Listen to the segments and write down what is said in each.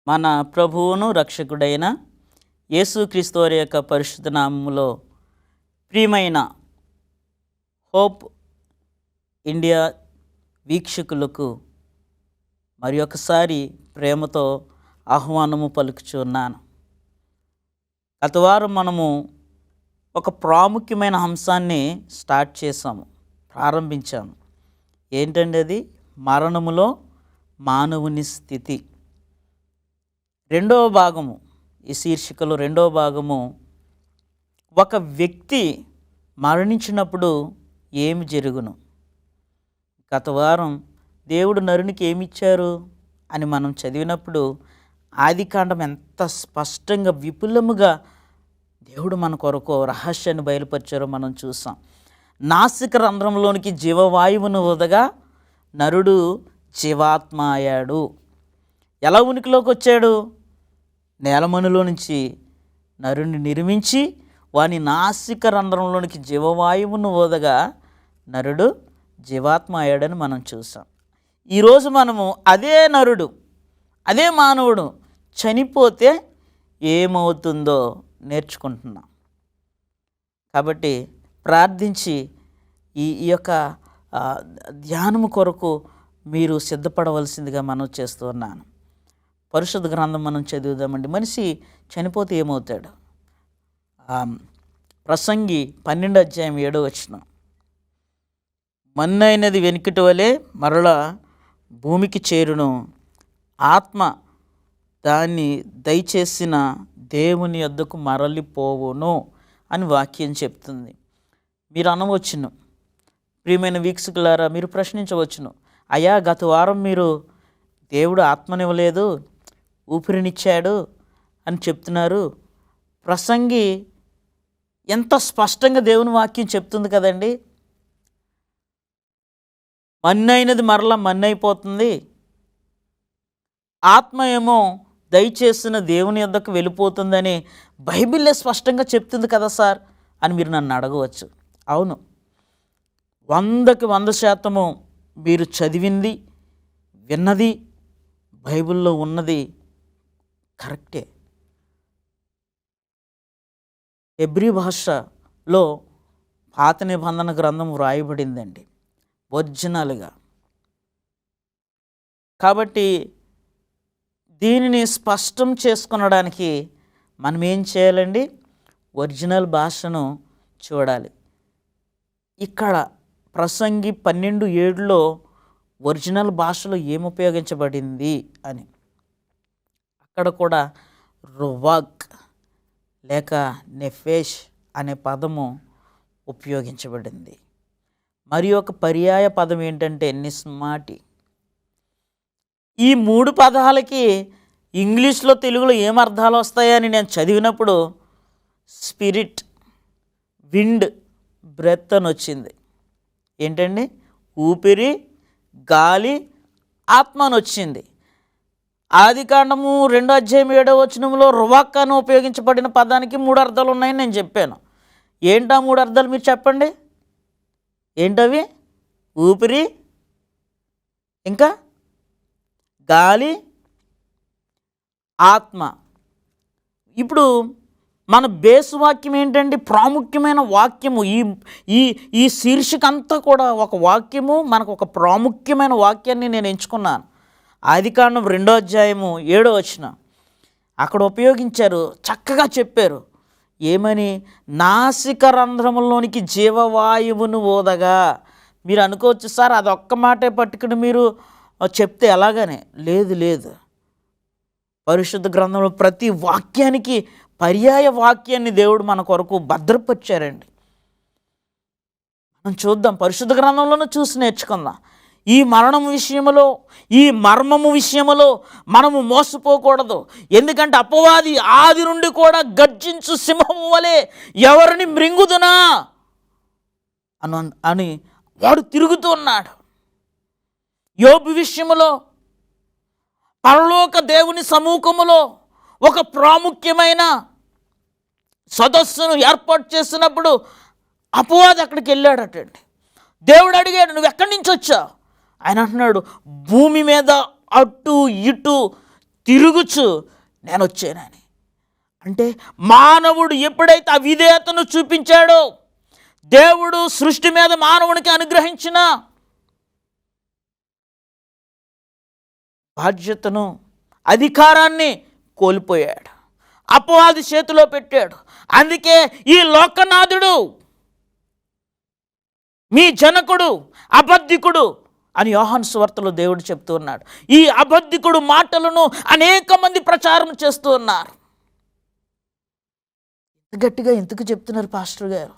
మన ప్రభువును రక్షకుడైన యేసుక్రీస్తు వారి యొక్క పరిశుద్ధ నామములో ప్రియమైన హోప్ ఇండియా వీక్షకులకు మరి ఒకసారి ప్రేమతో ఆహ్వానము పలుకుచున్నాను. గత వారం మనము ఒక ప్రాముఖ్యమైన అంశాన్ని ప్రారంభించాము. ఏంటండి అది? మరణములో మానవుని స్థితి. రెండవ భాగము, ఈ శీర్షికలో రెండవ భాగము, ఒక వ్యక్తి మరణించినప్పుడు ఏమి జరుగును. గత వారం దేవుడు నరునికి ఏమిచ్చారు అని మనం చదివినప్పుడు ఆదికాండం ఎంత స్పష్టంగా విపులముగా దేవుడు మన కొరకు రహస్యాన్ని బయలుపరిచారో మనం చూసాం. నాసిక రంధ్రంలోనికి జీవవాయువును వదగా నరుడు జీవాత్మ అయ్యాడు. ఎలా ఉనికిలోకి వచ్చాడు? నేలమణిలో నుంచి నరుని నిర్మించి వాని నాసిక రంధ్రంలోనికి జీవవాయువును వదగా నరుడు జీవాత్మ అయ్యాడని మనం చూసాం. ఈరోజు మనము అదే నరుడు, అదే మానవుడు చనిపోతే ఏమవుతుందో నేర్చుకుంటున్నాం. కాబట్టి ప్రార్థించి ఈ యొక్క ధ్యానము కొరకు మీరు సిద్ధపడవలసిందిగా మనం చేస్తున్నాను. పరిశుద్ధ గ్రంథం మనం చదువుదామండి. మనిషి చనిపోతే ఏమవుతాడు? ప్రసంగి 12:7 మన్నైనది వెనుకటి వలె మరలా భూమికి చేరును, ఆత్మ దాన్ని దయచేసిన దేవుని యొద్దకు మరలిపోవును అని వాక్యం చెప్తుంది. మీరు అనవచ్చును, ప్రియమైన వీక్షకులారా, మీరు ప్రశ్నించవచ్చును, అయ్యా గత వారం మీరు దేవుడు ఆత్మనివ్వలేదు, ఊపిరినిచ్చాడు అని చెప్తున్నారు. ప్రసంగి ఎంత స్పష్టంగా దేవుని వాక్యం చెప్తుంది కదండి. మన్నైనది మరలా మన్నైపోతుంది, ఆత్మ ఏమో దయచేసిన దేవుని యొద్దకు వెళ్ళిపోతుందని బైబిల్లే స్పష్టంగా చెప్తుంది కదా సార్ అని మీరు నన్ను అడగవచ్చు. అవును, 100కి 100% మీరు చదివింది, విన్నది, బైబిల్లో ఉన్నది కరెక్టే. హెబ్రీ భాషలో పాత నిబంధన గ్రంథం వ్రాయబడిందండి ఒరిజినల్గా. కాబట్టి దీనిని స్పష్టం చేసుకొనడానికి మనం ఏం చేయాలండి? ఒరిజినల్ భాషను చూడాలి. ఇక్కడ ప్రసంగి 12:7 ఒరిజినల్ భాషలో ఏమి ఉపయోగించబడింది అని, అక్కడ కూడా రువాక్ లేక నెఫేష్ అనే పదము ఉపయోగించబడింది. మరి ఒక పర్యాయ పదం ఏంటంటే నిస్మాటి. ఈ 3 పదాలకి ఇంగ్లీష్లో తెలుగులో ఏం అర్థాలు వస్తాయని నేను చదివినప్పుడు స్పిరిట్, విండ్, బ్రెత్ అని వచ్చింది. ఏంటండి? ఊపిరి, గాలి, ఆత్మ అని వచ్చింది. ఆదికాండము 2:7 రువాక్ అని ఉపయోగించబడిన పదానికి 3 అర్థాలు ఉన్నాయని నేను చెప్పాను. ఏంటా 3 అర్థాలు మీరు చెప్పండి? ఏంటవి? ఊపిరి, ఇంకా గాలి, ఆత్మ. ఇప్పుడు మన బేసు వాక్యం ఏంటండి? ప్రాముఖ్యమైన వాక్యము. ఈ శీర్షిక అంతా కూడా ఒక వాక్యము, మనకు ఒక ప్రాముఖ్యమైన వాక్యాన్ని నేను ఎంచుకున్నాను. ఆదికాండం 2:7 అక్కడ ఉపయోగించారు, చక్కగా చెప్పారు. ఏమని? నాసిక రంధ్రములోనికి జీవవాయువును ఓదగా. మీరు అనుకోవచ్చు, సార్ అది ఒక్క మాటే పట్టుకుని మీరు చెప్తే ఎలాగనే. లేదు, పరిశుద్ధ గ్రంథంలో ప్రతి వాక్యానికి పర్యాయ వాక్యాన్ని దేవుడు మన కొరకు భద్రపరిచారండి. మనం చూద్దాం, పరిశుద్ధ గ్రంథంలోనే చూసి నేర్చుకుందాం. ఈ మరణం విషయంలో, ఈ మర్మము విషయంలో మనము మోసపోకూడదు. ఎందుకంటే అపవాది ఆది నుండి కూడా గర్జించు సింహము వలె ఎవరిని మృంగుదునా అని వాడు తిరుగుతూ ఉన్నాడు. యోబు విషయములో పరలోక దేవుని సముఖములో ఒక ప్రాముఖ్యమైన సదస్సును ఏర్పాటు చేసినప్పుడు అపవాది అక్కడికి వెళ్ళాడటండి. దేవుడు అడిగాడు, నువ్వు ఎక్కడి నుంచి వచ్చావు? ఆయన అంటున్నాడు, భూమి మీద అటు ఇటు తిరుగుచు నేను వచ్చానని. అంటే మానవుడు ఎప్పుడైతే అవిధేయతను చూపించాడో, దేవుడు సృష్టి మీద మానవునికి అనుగ్రహించిన బాధ్యతను, అధికారాన్ని కోల్పోయాడు, అపవాది చేతిలో పెట్టాడు. అందుకే ఈ లోకనాథుడు, మీ జనకుడు అబద్ధికుడు అని యోహాను సువార్తలో దేవుడు చెప్తూ ఉన్నాడు. ఈ అబద్ధికుడు మాటలను అనేక మంది ప్రచారం చేస్తూ ఉన్నారు. గట్టిగా ఎందుకు చెప్తున్నారు పాస్టర్ గారు?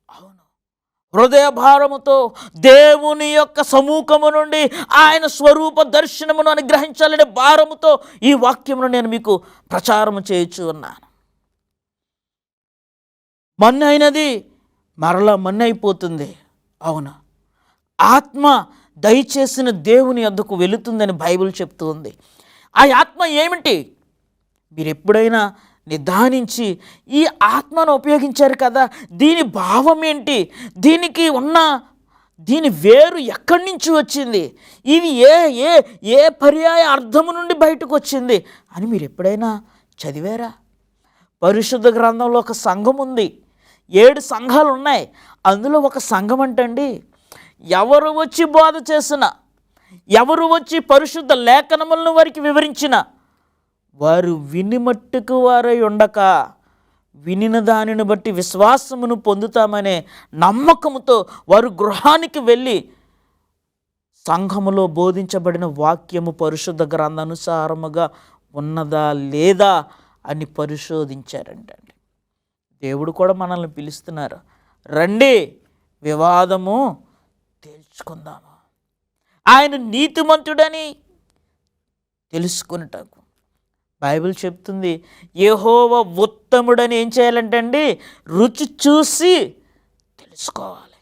అవును, హృదయ భారముతో దేవుని యొక్క సముఖము నుండి ఆయన స్వరూప దర్శనమును అనుగ్రహించాలనే భారముతో ఈ వాక్యమును నేను మీకు ప్రచారం చేయొచ్చు ఉన్నాను. మన్ను అయినది మరలా మన్ను అయిపోతుంది. అవును, ఆత్మ దయచేసిన దేవుని యొద్దకు వెళుతుందని బైబిల్ చెప్తూ ఉంది. ఆ ఆత్మ ఏమిటి? మీరు ఎప్పుడైనా నిదానించి ఈ ఆత్మను ఉపయోగించారు కదా, దీని భావం ఏంటి, దీని వేరు ఎక్కడి నుంచి వచ్చింది, ఇది ఏ పర్యాయ అర్థము నుండి బయటకు వచ్చింది అని మీరు ఎప్పుడైనా చదివారా? పరిశుద్ధ గ్రంథంలో ఒక సంఘం ఉంది, 7 సంఘాలు ఉన్నాయి. అందులో ఒక సంఘం అంటండి, ఎవరు వచ్చి బోధ చేసినా, ఎవరు వచ్చి పరిశుద్ధ లేఖనములను వారికి వివరించినా వారు విని మట్టుకు వారై ఉండక, వినిన దానిని బట్టి విశ్వాసమును పొందుతామనే నమ్మకముతో వారు గృహానికి వెళ్ళి సంఘములో బోధించబడిన వాక్యము పరిశుద్ధ గ్రంథానుసారముగా ఉన్నదా లేదా అని పరిశోధించారంటండి. దేవుడు కూడా మనల్ని పిలుస్తున్నారు, రండి వివాదము తేల్చుకుందాము. ఆయన నీతిమంతుడని తెలుసుకున్నటకు బైబిల్ చెప్తుంది, యెహోవా ఉత్తముడని ఏం చేయాలంటండి? రుచి చూసి తెలుసుకోవాలి.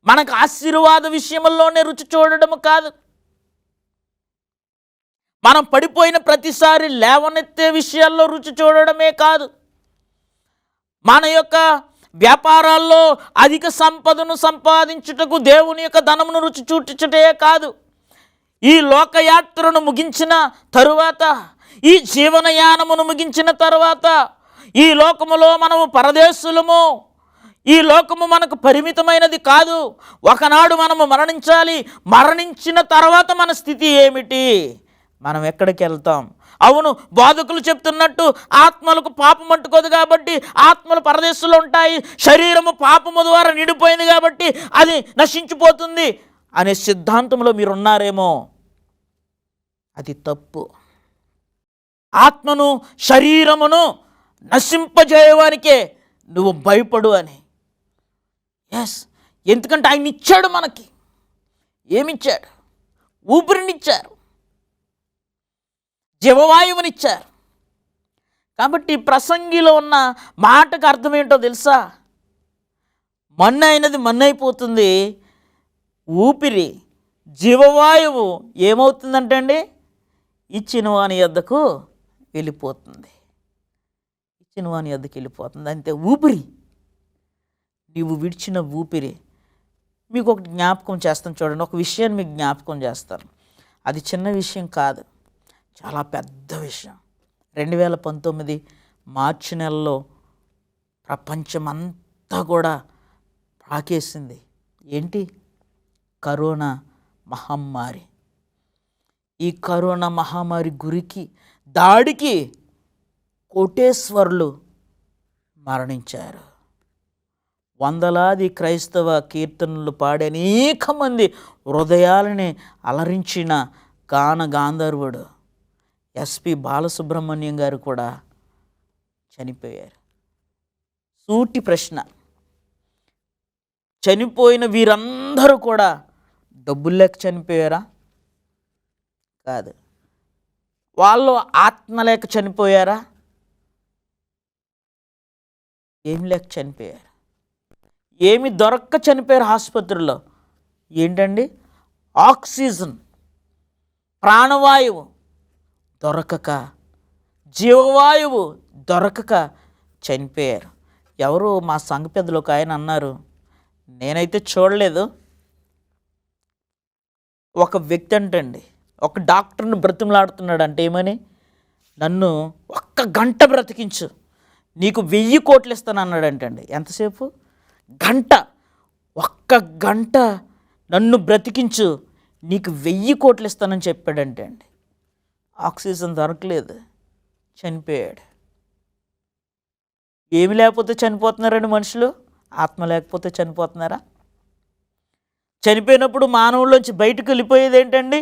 మనకు ఆశీర్వాద విషయంలోనే రుచి చూడడం కాదు, మనం పడిపోయిన ప్రతిసారి లేవనెత్తే విషయాల్లో రుచి చూడడమే కాదు, మన యొక్క వ్యాపారాల్లో అధిక సంపదను సంపాదించుటకు దేవుని యొక్క ధనమును రుచి చూపించుటే కాదు, ఈ లోకయాత్రను ముగించిన తరువాత, ఈ జీవనయానమును ముగించిన తరువాత, ఈ లోకములో మనము పరదేశులము, ఈ లోకము మనకు పరిమితమైనది కాదు, ఒకనాడు మనము మరణించాలి. మరణించిన తర్వాత మన స్థితి ఏమిటి, మనం ఎక్కడికి వెళ్తాం? అవును, బోధకులు చెప్తున్నట్టు ఆత్మలకు పాపం అంటుకోదు కాబట్టి ఆత్మలు పరదేశంలో ఉంటాయి, శరీరము పాపము ద్వారా నిండిపోయింది కాబట్టి అది నశించిపోతుంది అనే సిద్ధాంతంలో మీరు ఉన్నారేమో, అది తప్పు. ఆత్మను శరీరమును నశింపజేయవానికే నువ్వు భయపడు అని. ఎందుకంటే ఆయన ఇచ్చాడు, మనకి ఏమిచ్చాడు? ఊపిరినిచ్చారు, జీవవాయువునిచ్చారు. కాబట్టి ప్రసంగిలో ఉన్న మాటకు అర్థం ఏంటో తెలుసా? మన్ను అయినది మన్ను అయిపోతుంది, ఊపిరి జీవవాయువు ఏమవుతుందంటే అండి, ఇచ్చిన వాని యొద్దకు వెళ్ళిపోతుంది, ఇచ్చిన వాని యొద్దకు వెళ్ళిపోతుంది. అంతే, ఊపిరి, నీవు విడిచిన ఊపిరి. మీకు ఒకటి జ్ఞాపకం చేస్తాను చూడండి, ఒక విషయాన్ని మీకు జ్ఞాపకం చేస్తాను. అది చిన్న విషయం కాదు, చాలా పెద్ద విషయం. 2019 మార్చి నెలలో ప్రపంచమంతా కూడా ప్రాకేసింది. ఏంటి? కరోనా మహమ్మారి. ఈ కరోనా మహమ్మారి దాడికి కోటేశ్వరులు మరణించారు. వందలాది క్రైస్తవ కీర్తనలు పాడి అనేక మంది హృదయాలని అలరించిన గాన గాంధర్వుడు ఎస్పి బాలసుబ్రహ్మణ్యం గారు కూడా చనిపోయారు. సూటి ప్రశ్న, చనిపోయిన వీరందరూ కూడా డబ్బులు లేక చనిపోయారా? కాదు. వాళ్ళు ఆత్మ లేక చనిపోయారా? ఏమి లేక చనిపోయారు? ఏమి దొరక్క చనిపోయారు ఆసుపత్రిలో? ఏంటండి? ఆక్సిజన్, ప్రాణవాయువు దొరకక, జీవవాయువు దొరకక చనిపోయారు. ఎవరు మా సంఘ పెద్దలు ఒక ఆయన అన్నారు, నేనైతే చూడలేదు, ఒక వ్యక్తి అంటండి ఒక డాక్టర్ని బ్రతిమలాడుతున్నాడు అంటే ఏమని, నన్ను ఒక్క గంట బ్రతికించు, నీకు 1000 కోట్లు ఇస్తాను అన్నాడంటండి. ఎంతసేపు? గంట. ఒక్క గంట నన్ను బ్రతికించు, నీకు 1000 కోట్లు ఇస్తానని చెప్పాడంటే అండి. ఆక్సిజన్ దొరకలేదు, చనిపోయాడు. ఏమి లేకపోతే చనిపోతున్నారండి మనుషులు? ఆత్మ లేకపోతే చనిపోతున్నారా? చనిపోయినప్పుడు మానవుల్లోంచి బయటకు వెళ్ళిపోయేది ఏంటండి?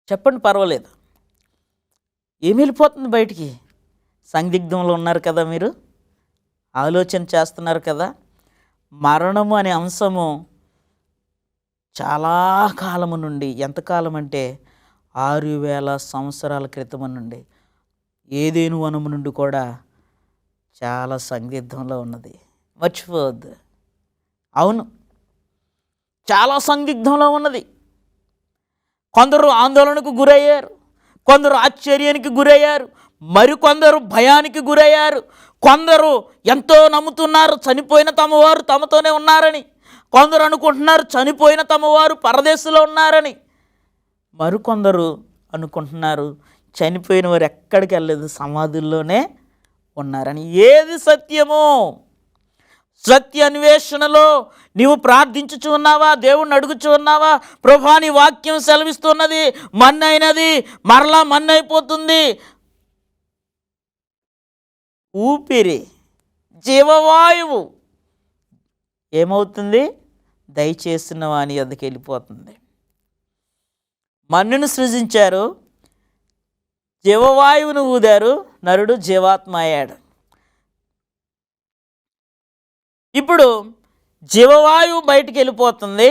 చెప్పండి, పర్వాలేదు. ఏమి వెళ్ళిపోతుంది బయటికి? సందిగ్ధంలో ఉన్నారు కదా, మీరు ఆలోచన చేస్తున్నారు కదా. మరణము అనే అంశము చాలా కాలము నుండి, ఎంతకాలం అంటే 6000 సంవత్సరాల క్రితం నుండి, ఏదేను వనము నుండి కూడా చాలా సందిగ్ధంలో ఉన్నది. మర్చిపోవద్దు. అవును, చాలా సందిగ్ధంలో ఉన్నది. కొందరు ఆందోళనకు గురయ్యారు, కొందరు ఆశ్చర్యానికి గురయ్యారు, మరికొందరు భయానికి గురయ్యారు. కొందరు ఎంతో నమ్ముతున్నారు చనిపోయిన తమవారు తమతోనే ఉన్నారని. కొందరు అనుకుంటున్నారు చనిపోయిన తమవారు పరదేశంలో ఉన్నారని. మరికొందరు అనుకుంటున్నారు చనిపోయిన వారు ఎక్కడికి వెళ్ళలేదు, సమాధుల్లోనే ఉన్నారని. ఏది సత్యమో? సత్య అన్వేషణలో నీవు ప్రార్థించుచు ఉన్నావా? దేవుణ్ణి అడుగుచు ఉన్నావా? ప్రభువా, నీ వాక్యం సెలవిస్తున్నది మన్నైనది మరలా మన్నైపోతుంది. ఊపిరి, జీవవాయువు ఏమవుతుంది? దయచేసిన వాని వద్దకు వెళ్ళిపోతుంది. మన్నును సృజించారు, జీవవాయువును ఊదారు, నరుడు జీవాత్మ అయ్యాడు. ఇప్పుడు జీవవాయువు బయటికి వెళ్ళిపోతుంది,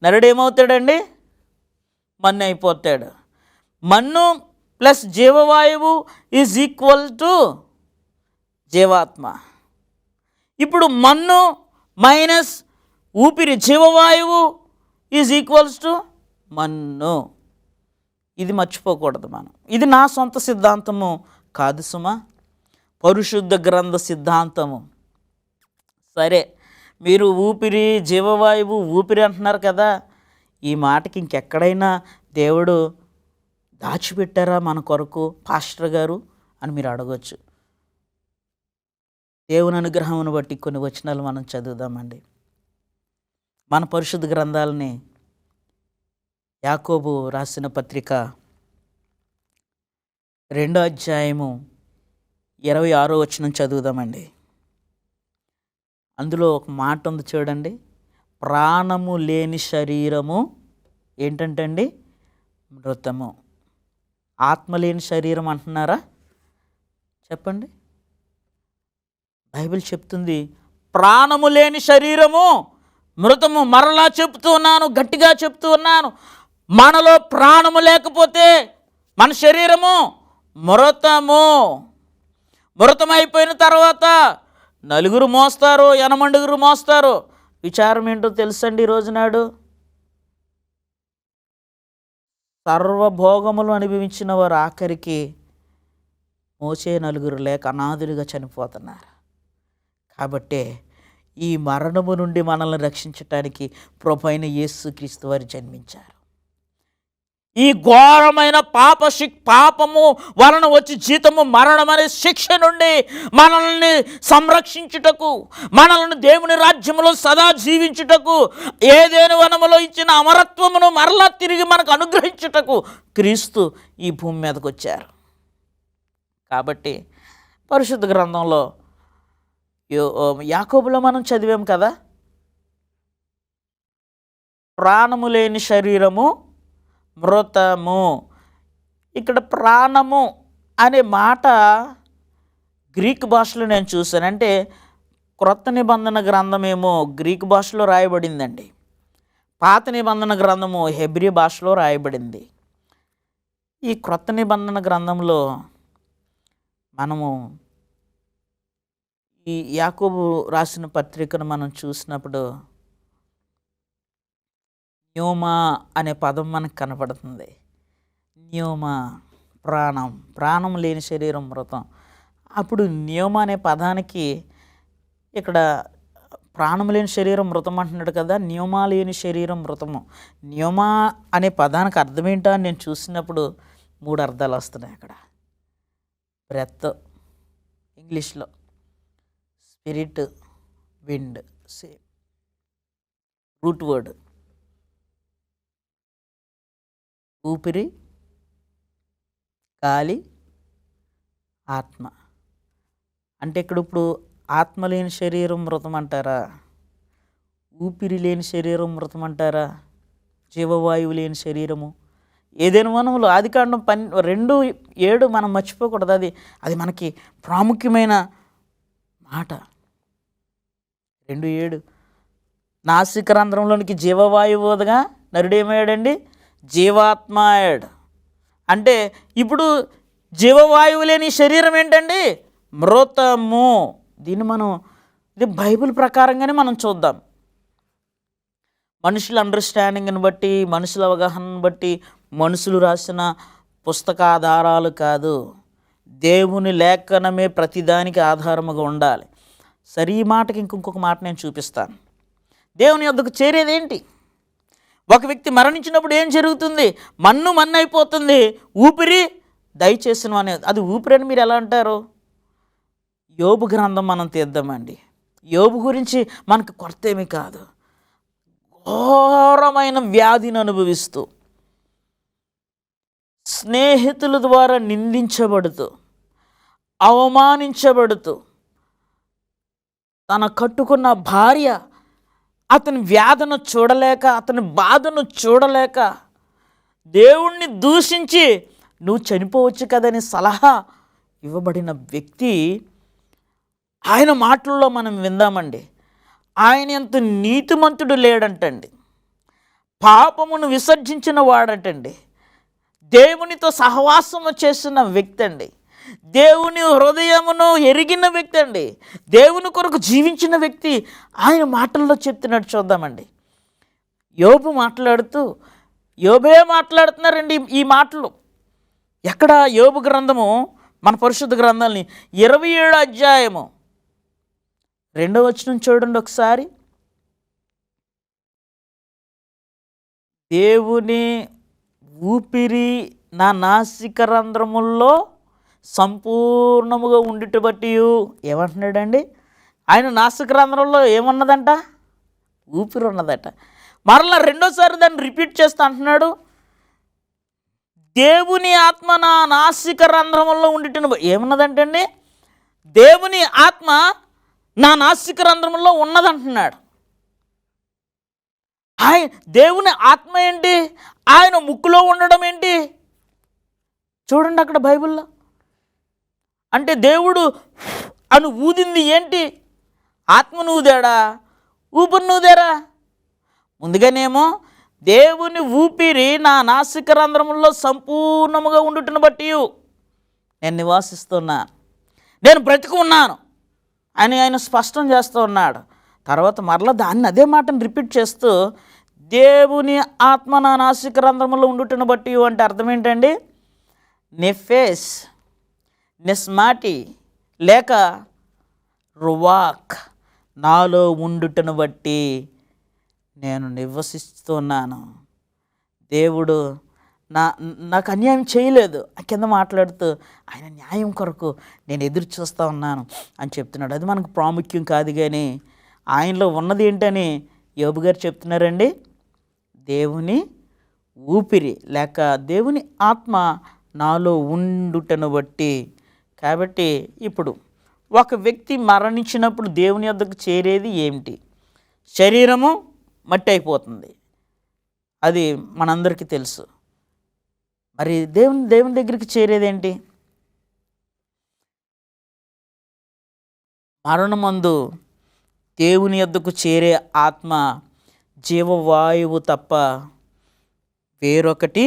నరుడు ఏమవుతాడండి? మన్ను అయిపోతాడు. మన్ను ప్లస్ జీవవాయువు ఈజ్ ఈక్వల్ టు జీవాత్మ. ఇప్పుడు మన్ను మైనస్ ఊపిరి, జీవవాయువు ఈజ్ ఈక్వల్స్ టు మన్ను. ఇది మర్చిపోకూడదు మనం. ఇది నా సొంత సిద్ధాంతము కాదు సుమా, పరిశుద్ధ గ్రంథ సిద్ధాంతము. సరే, మీరు ఊపిరి, జీవవాయువు, ఊపిరి అంటున్నారు కదా, ఈ మాటకి ఇంకెక్కడైనా దేవుడు దాచిపెట్టారా మన కొరకు పాస్టర్ గారు అని మీరు అడగవచ్చు. దేవుని అనుగ్రహమును బట్టి కొన్ని వచనాలు మనం చదువుదామండి. మన పరిశుద్ధ గ్రంథాలని యాకోబు రాసిన పత్రిక 2వ అధ్యాయము 26వ వచనం చదువుదామండి. అందులో ఒక మాట ఉంది చూడండి, ప్రాణము లేని శరీరము ఏంటంటండి? మృతము. ఆత్మ లేని శరీరం అంటున్నారా? చెప్పండి. బైబిల్ చెప్తుంది ప్రాణము లేని శరీరము మృతము. మరలా చెప్తూ ఉన్నాను, గట్టిగా చెప్తూ ఉన్నాను, మనలో ప్రాణము లేకపోతే మన శరీరము మృతము. మృతమైపోయిన తర్వాత నలుగురు మోస్తారు, 80 మోస్తారు. విచారం ఏంటో తెలుసండి? ఈరోజునాడు సర్వభోగములు అనుభవించిన వారు ఆఖరికి మోసే 9 లేక అనాథులుగా చనిపోతున్నారు. కాబట్టే ఈ మరణము నుండి మనల్ని రక్షించటానికి ప్రభువైన యేసుక్రీస్తు వారు జన్మించారు. ఈ ఘోరమైన పాపము వలన వచ్చి జీతము మరణం అనే శిక్ష నుండి మనల్ని సంరక్షించుటకు, మనల్ని దేవుని రాజ్యములో సదా జీవించుటకు, ఏదేను వనములో ఇచ్చిన అమరత్వమును మరలా తిరిగి మనకు అనుగ్రహించుటకు క్రీస్తు ఈ భూమి మీదకు వచ్చారు. కాబట్టి పరిశుద్ధ గ్రంథంలో యాకోబులో మనం చదివాం కదా, ప్రాణము లేని శరీరము మృతము. ఇక్కడ ప్రాణము అనే మాట గ్రీక్ భాషలో నేను చూశాను. అంటే క్రొత్త నిబంధన గ్రంథమేమో గ్రీక్ భాషలో రాయబడిందండి, పాత నిబంధన గ్రంథము హెబ్రీ భాషలో రాయబడింది. ఈ క్రొత్త నిబంధన గ్రంథంలో మనము ఈ యాకోబు రాసిన పత్రికను మనం చూసినప్పుడు న్యూమా అనే పదం మనకు కనపడుతుంది. న్యూమా, ప్రాణం లేని శరీరం మృతం. అప్పుడు న్యూమా అనే పదానికి ఇక్కడ ప్రాణం లేని శరీరం మృతం అంటున్నాడు కదా, న్యూమా లేని శరీరం మృతము. న్యూమా అనే పదానికి అర్థం ఏంటో అని నేను చూసినప్పుడు 3 అర్థాలు వస్తున్నాయి అక్కడ. బ్రెత్ ఇంగ్లీష్లో, spirit, wind, same root word. ఊపిరి, గాలి, ఆత్మ. అంటే ఇప్పుడు ఆత్మ లేని శరీరం మృతం అంటారా? ఊపిరి లేని శరీరం మృతం అంటారా? జీవవాయువు లేని శరీరము. ఏదైనా వనములు ఆదికాండం 2:7 మనం మర్చిపోకూడదు. అది మనకి ప్రాముఖ్యమైన మాట. 2:7 నాసికారంధ్రంలోనికి జీవవాయువు వదగా నరుడేమయ్యాడండి? జీవాత్మ అయ్యాడు. అంటే ఇప్పుడు జీవవాయువు లేని శరీరం ఏంటండి? మృతము. ఇది బైబిల్ ప్రకారంగానే మనం చూద్దాం. మనుషుల అండర్స్టాండింగ్ని బట్టి, మనుషుల అవగాహనను బట్టి, మనుషులు రాసిన పుస్తకాధారాలు కాదు, దేవుని లేఖనమే ప్రతిదానికి ఆధారముగా ఉండాలి. సరే, ఈ మాటకి ఇంకొక మాట నేను చూపిస్తాను. దేవుని యొద్దకు చేరేదేంటి? ఒక వ్యక్తి మరణించినప్పుడు ఏం జరుగుతుంది? మన్ను అయిపోతుంది. ఊపిరి దయచేసిన అనేది అది ఊపిరి అని మీరు ఎలా అంటారు? యోబు గ్రంథం మనం తీద్దామండి. యోబు గురించి మనకు కొత్త ఏమీ కాదు. ఘోరమైన వ్యాధిని అనుభవిస్తూ, స్నేహితుల ద్వారా నిందించబడుతూ, అవమానించబడుతూ, తన కట్టుకున్న భార్య అతని వ్యాధను చూడలేక, అతని బాధను చూడలేక, దేవుణ్ణి దూషించి నువ్వు చనిపోవచ్చు కదని సలహా ఇవ్వబడిన వ్యక్తి. ఆయన మాటల్లో మనం విందామండి. ఆయన ఎంత నీతిమంతుడు లేడంటండి. పాపమును విసర్జించిన వాడటండి. దేవునితో సహవాసము చేసిన వ్యక్తి అండి. దేవుని హృదయమును ఎరిగిన వ్యక్తి అండి. దేవుని కొరకు జీవించిన వ్యక్తి. ఆయన మాటల్లో చెప్తున్నట్టు చూద్దామండి. యోబే మాట్లాడుతున్నారండి ఈ మాటలు. ఎక్కడ? యోబు గ్రంథము, మన పరిశుద్ధ గ్రంథాలని 27 అధ్యాయము 2వ వచనం చూడండి ఒకసారి. దేవుని ఊపిరి నా నాసికారంధ్రముల్లో సంపూర్ణముగా ఉండిట బట్టి ఏమంటున్నాడండి? ఆయన నాసికారంధ్రంలో ఏమున్నదంట? ఊపిరి ఉన్నదట. మరలా రెండోసారి దాన్ని రిపీట్ చేస్తా అంటున్నాడు. దేవుని ఆత్మ నా నాసికారంధ్రములో ఉండిట ఏమున్నదంటండి? దేవుని ఆత్మ నా నాసికారంధ్రములో ఉన్నదంటున్నాడు. దేవుని ఆత్మ ఏంటి? ఆయన ముక్కులో ఉండడం ఏంటి? చూడండి అక్కడ బైబిల్లో. అంటే దేవుడు అని ఊదింది ఏంటి? ఆత్మను ఊదాడా? ఊపిరిని ఊదారా? ముందుగానేమో దేవుని ఊపిరి నా నాసికారంధ్రములో సంపూర్ణముగా ఉండుటను బట్టి నేను నివాసిస్తున్నాను, నేను బ్రతికి ఉన్నాను అని ఆయన స్పష్టం చేస్తూ ఉన్నాడు. తర్వాత మరలా అదే మాటను రిపీట్ చేస్తూ దేవుని ఆత్మ నా నాసికారంధ్రములో ఉండుటను బట్టి అంటే అర్థం ఏంటండి? నెఫేస్, నెస్మాటి లేక రువాక్ నాలో ఉండుటను బట్టి నేను నివసిస్తున్నాను. దేవుడు నాకు అన్యాయం చేయలేదు. కింద మాట్లాడుతూ ఆయన న్యాయం కొరకు నేను ఎదురు చూస్తూ ఉన్నాను అని చెప్తున్నాడు. అది మనకు ప్రాముఖ్యం కాదు, కానీ ఆయనలో ఉన్నది ఏంటని యోబు గారు చెప్తున్నారండి. దేవుని ఊపిరి లేక దేవుని ఆత్మ నాలో ఉండుటను బట్టి. కాబట్టి ఇప్పుడు ఒక వ్యక్తి మరణించినప్పుడు దేవుని యొద్దకు చేరేది ఏమిటి? శరీరము మట్టి అయిపోతుంది, అది మనందరికీ తెలుసు. మరి దేవుని దగ్గరికి చేరేదేంటి? మరణమందు దేవుని యొద్దకు చేరే ఆత్మ జీవవాయువు తప్ప వేరొకటి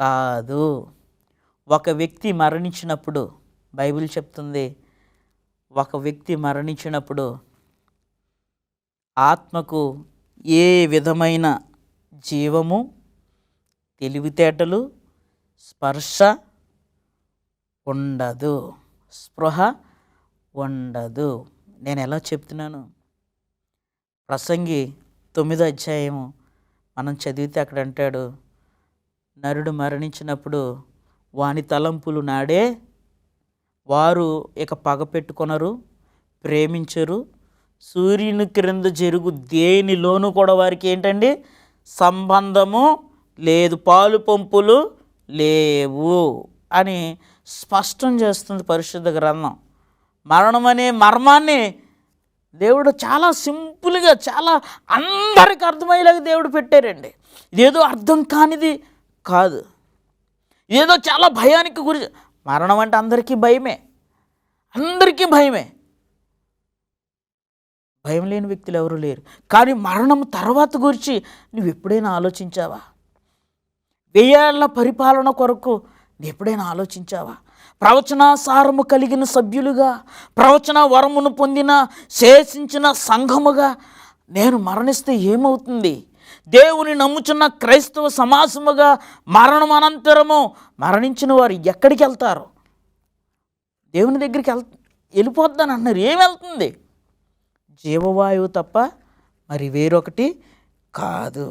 కాదు. ఒక వ్యక్తి మరణించినప్పుడు బైబిల్ చెప్తుంది, ఒక వ్యక్తి మరణించినప్పుడు ఆత్మకు ఏ విధమైన జీవము, తెలివితేటలు, స్పర్శ ఉండదు, స్పృహ ఉండదు. నేను ఎలా చెప్తున్నాను? ప్రసంగి 9వ అధ్యాయము మనం చదివితే అక్కడ అంటాడు, నరుడు మరణించినప్పుడు వాని తలంపులు నాడే వారు ఇక పగ పెట్టుకొనరు, ప్రేమించరు, సూర్యుని క్రింద జరుగు దేనిలోనూ కూడా వారికి ఏంటండి సంబంధము లేదు, పాలు పంపులు లేవు అని స్పష్టం చేస్తుంది పరిశుద్ధ గ్రంథం. మరణం అనే మర్మాన్ని దేవుడు చాలా సింపుల్గా, చాలా అందరికి అర్థమయ్యేలాగా దేవుడు పెట్టారండి. ఇదేదో అర్థం కానిది కాదు, ఇదేదో చాలా భయానికి గురి. మరణం అంటే అందరికీ భయమే, అందరికీ భయమే. భయం లేని వ్యక్తులు ఎవరు లేరు. కానీ మరణం తర్వాత గురించి నువ్వు ఎప్పుడైనా ఆలోచించావా? 1000 ఏళ్ల పరిపాలన కొరకు నువ్వు ఎప్పుడైనా ఆలోచించావా? ప్రవచనాసారము కలిగిన సభ్యులుగా, ప్రవచన వరమును పొందిన శేషించిన సంఘముగా నేను మరణిస్తే ఏమవుతుంది? దేవుని నమ్ముచున్న క్రైస్తవ సమాజముగా మరణం అనంతరము మరణించిన వారు ఎక్కడికి వెళ్తారు? దేవుని దగ్గరికి వెళ్ళిపోద్దని అన్నారు. ఏం వెళ్తుంది? జీవవాయువు తప్ప మరి వేరొకటి కాదు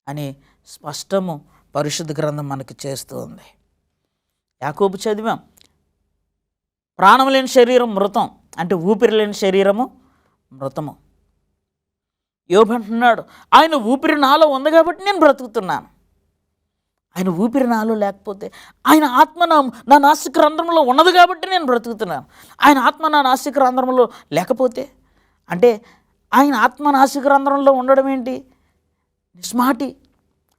అని స్పష్టము పరిశుద్ధ గ్రంథం మనకు చేస్తుంది. యాకోబు చదివాం, ప్రాణం లేని శరీరం మృతం, అంటే ఊపిరి లేని శరీరము మృతము. యోబు అంటున్నాడు, ఆయన ఊపిరి నాలో ఉంది కాబట్టి నేను బ్రతుకుతున్నాను. ఆయన ఊపిరి నాలో లేకపోతే, ఆయన ఆత్మ నా నాసిక రంధ్రంలో ఉన్నది కాబట్టి నేను బ్రతుకుతున్నాను. ఆయన ఆత్మ నా నాసిక రంధ్రంలో లేకపోతే, అంటే ఆయన ఆత్మ నాసిక రంధ్రంలో ఉండడం ఏంటి? నిస్మాటి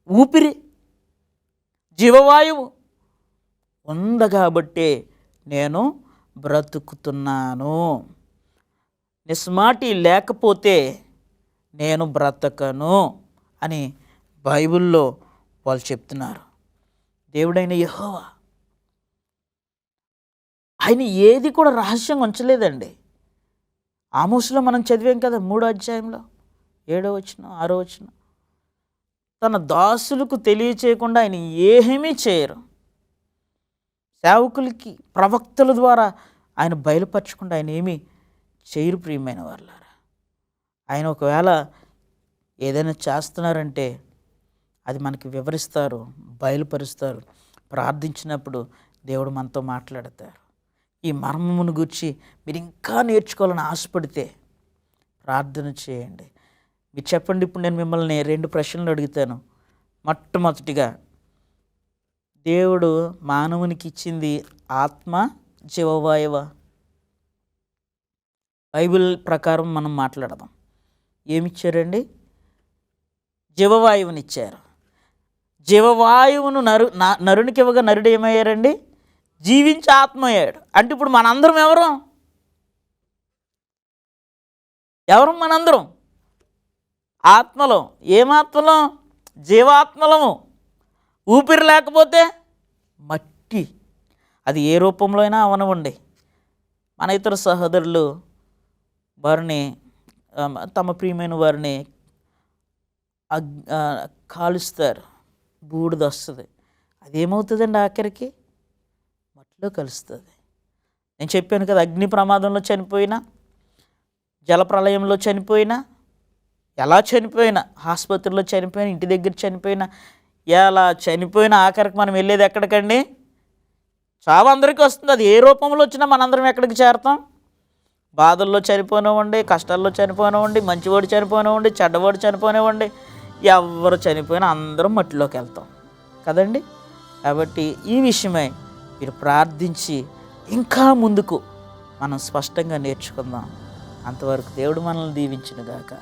ఊపిరి, జీవవాయువు ఉంది కాబట్టే నేను బ్రతుకుతున్నాను. నిస్మాటి లేకపోతే నేను బ్రతకను అని బైబిల్లో వాళ్ళు చెప్తున్నారు. దేవుడైన యెహోవా ఆయన ఏది కూడా రహస్యంగా ఉంచలేదండి. ఆమోసులో మనం చదివాం కదా, 3వ అధ్యాయంలో 7వ వచనం 6వ వచనం, తన దాసులకు తెలియచేయకుండా ఆయన ఏమీ చేయరు. సేవకులకి ప్రవక్తల ద్వారా ఆయన బయలుపరచకుండా ఆయన ఏమీ చేయరు. ప్రియమైన వాళ్ళారా, ఆయన ఒకవేళ ఏదైనా చేస్తున్నారంటే అది మనకి వివరిస్తారు, బయలుపరుస్తారు. ప్రార్థించినప్పుడు దేవుడు మనతో మాట్లాడతారు. ఈ మర్మమును గురించి మీరు ఇంకా నేర్చుకోవాలని ఆశపడితే ప్రార్థన చేయండి. మీరు చెప్పండి, ఇప్పుడు నేను మిమ్మల్ని 2 ప్రశ్నలు అడుగుతాను. మొట్టమొదటిగా, దేవుడు మానవునికి ఇచ్చింది ఆత్మ, జీవవాయువ? బైబిల్ ప్రకారం మనం మాట్లాడదాం. ఏమిచ్చారండి? జీవవాయువునిచ్చారు. జీవవాయువును నరునికి ఇవ్వగా నరుడు ఏమయ్యారండి? జీవించి ఆత్మ అయ్యాడు. అంటే ఇప్పుడు మనందరం ఎవరు మనందరం? ఆత్మలో. ఏమాత్మలో? జీవాత్మలము. ఊపిరి లేకపోతే మట్టి. అది ఏ రూపంలో అయినా అవనివ్వండి. మన ఇతర సహోదరులు వారిని, తమ ప్రియమైన వారిని కాలుస్తారు, బూడిద వస్తుంది. అదేమవుతుందండి? ఆఖరికి మట్టిలో కలుస్తుంది. నేను చెప్పాను కదా, అగ్ని ప్రమాదంలో చనిపోయినా, జలప్రలయంలో చనిపోయినా, ఎలా చనిపోయినా, ఆసుపత్రిలో చనిపోయినా, ఇంటి దగ్గర చనిపోయినా, ఎలా చనిపోయినా ఆఖరికి మనం వెళ్ళేది ఎక్కడికండి? చావు అందరికీ వస్తుంది. అది ఏ రూపంలో వచ్చినా మనందరం ఎక్కడికి చేరతాం? బాధల్లో చనిపోనివ్వండి, కష్టాల్లో చనిపోనివ్వండి, మంచివాడు చనిపోనివ్వండి, చెడ్డవాడు చనిపోనివ్వండి, ఎవరు చనిపోయినా అందరం మట్టిలోకి వెళ్తాం కదండి. కాబట్టి ఈ విషయమై మీరు ప్రార్థించి ఇంకా ముందుకు మనం స్పష్టంగా నేర్చుకుందాం. అంతవరకు దేవుడు మనల్ని దీవించును గాక.